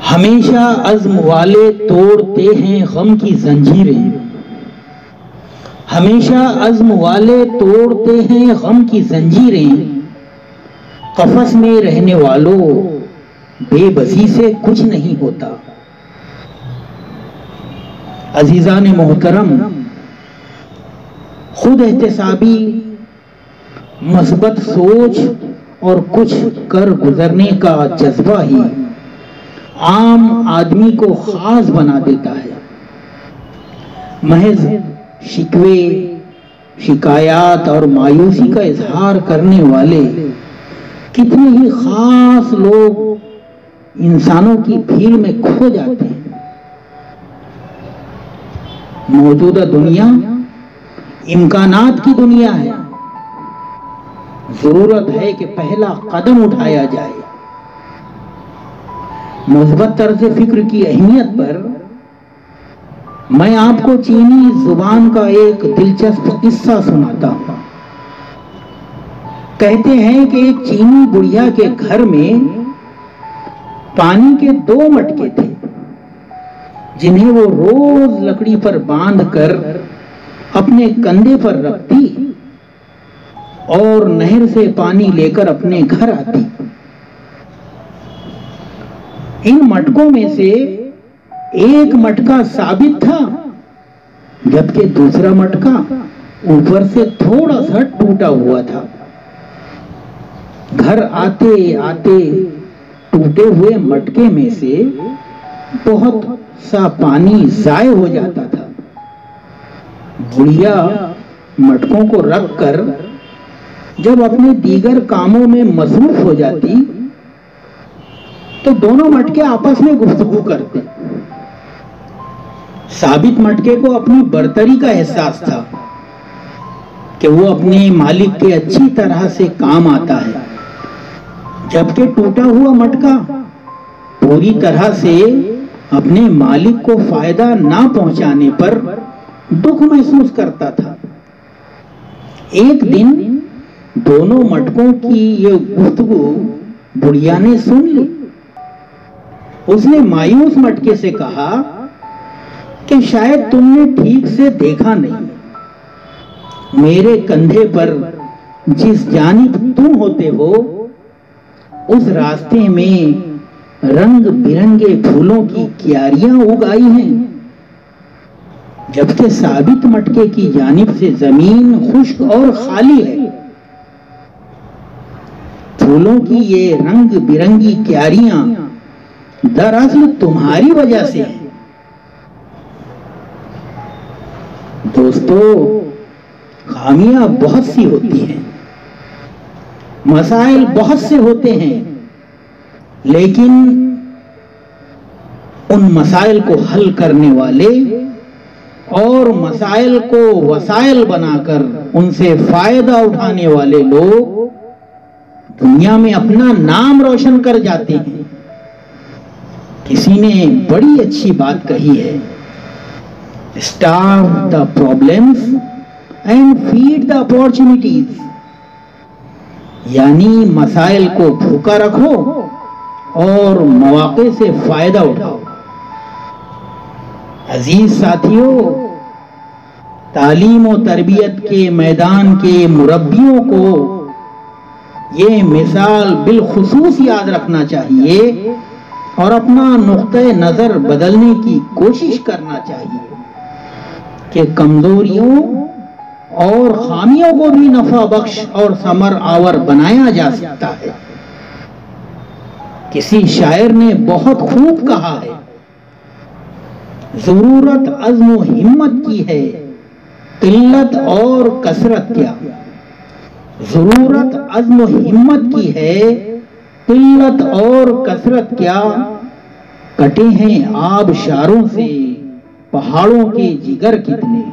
हमेशा अज़्म वाले तोड़ते हैं गम की जंजीरें, हमेशा अज़्म वाले तोड़ते हैं गम की जंजीरें। कफस में रहने वालों बेबसी से कुछ नहीं होता। अजीज़ान मोहतरम, खुद एहतसाबी मस्बत सोच और कुछ कर गुजरने का जज्बा ही आम आदमी को खास बना देता है। महज शिकवे, शिकायत और मायूसी का इजहार करने वाले कितने ही खास लोग इंसानों की भीड़ में खो जाते हैं। मौजूदा दुनिया इम्कानात की दुनिया है। जरूरत है कि पहला कदम उठाया जाए। मुस्बत तर्ज फिक्र की अहमियत पर मैं आपको चीनी जुबान का एक दिलचस्प किस्सा सुनाता हूं। कहते हैं कि एक चीनी बुढ़िया के घर में पानी के 2 मटके थे, जिन्हें वो रोज लकड़ी पर बांधकर अपने कंधे पर रखती और नहर से पानी लेकर अपने घर आती। इन मटकों में से एक मटका साबित था, जबकि दूसरा मटका ऊपर से थोड़ा सा टूटा हुआ था। घर आते आते टूटे हुए मटके में से बहुत सा पानी जाय हो जाता था। बुढ़िया मटकों को रखकर जब अपने दीगर कामों में मसरूफ हो जाती तो दोनों मटके आपस में गुफ्तगू करते। साबित मटके को अपनी बर्तरी का एहसास था कि वो अपने मालिक के अच्छी तरह से काम आता है, जबकि टूटा हुआ मटका पूरी तरह से अपने मालिक को फायदा ना पहुंचाने पर दुख महसूस करता था। एक दिन दोनों मटकों की ये गुफ्तगू बुढ़िया ने सुन ली। उसने मायूस मटके से कहा कि शायद तुमने ठीक से देखा नहीं, मेरे कंधे पर जिस जानिब तुम होते हो उस रास्ते में रंग बिरंगे फूलों की क्यारियां उगाई हैं, जबकि साबित मटके की जानिब से जमीन खुश्क और खाली है। फूलों की ये रंग बिरंगी क्यारियां दरअसल तुम्हारी वजह से है। दोस्तों, खामियां बहुत सी होती हैं, मसाइल बहुत से होते हैं, लेकिन उन मसाइल को हल करने वाले और मसाइल को वसाइल बनाकर उनसे फायदा उठाने वाले लोग दुनिया में अपना नाम रोशन कर जाते हैं। किसी ने बड़ी अच्छी बात कही है, starve the problems and feed the opportunities, यानी मसाइल को भूखा रखो और मौके से फायदा उठाओ। अजीज साथियों, तालीम और तरबियत के मैदान के मुरब्बियों को ये मिसाल बिलखुसूस याद रखना चाहिए और अपना नुक्ते नजर बदलने की कोशिश करना चाहिए कि कमजोरियों और खामियों को भी नफा बख्श और समर आवर बनाया जा सकता है। किसी शायर ने बहुत खूब कहा है, जरूरत अज़्म हिम्मत की है, किल्लत और कसरत क्या। जरूरत अज़्म हिम्मत की है, किल्लत और कसरत क्या। कटे हैं आबशारों से पहाड़ों के जिगर कितने।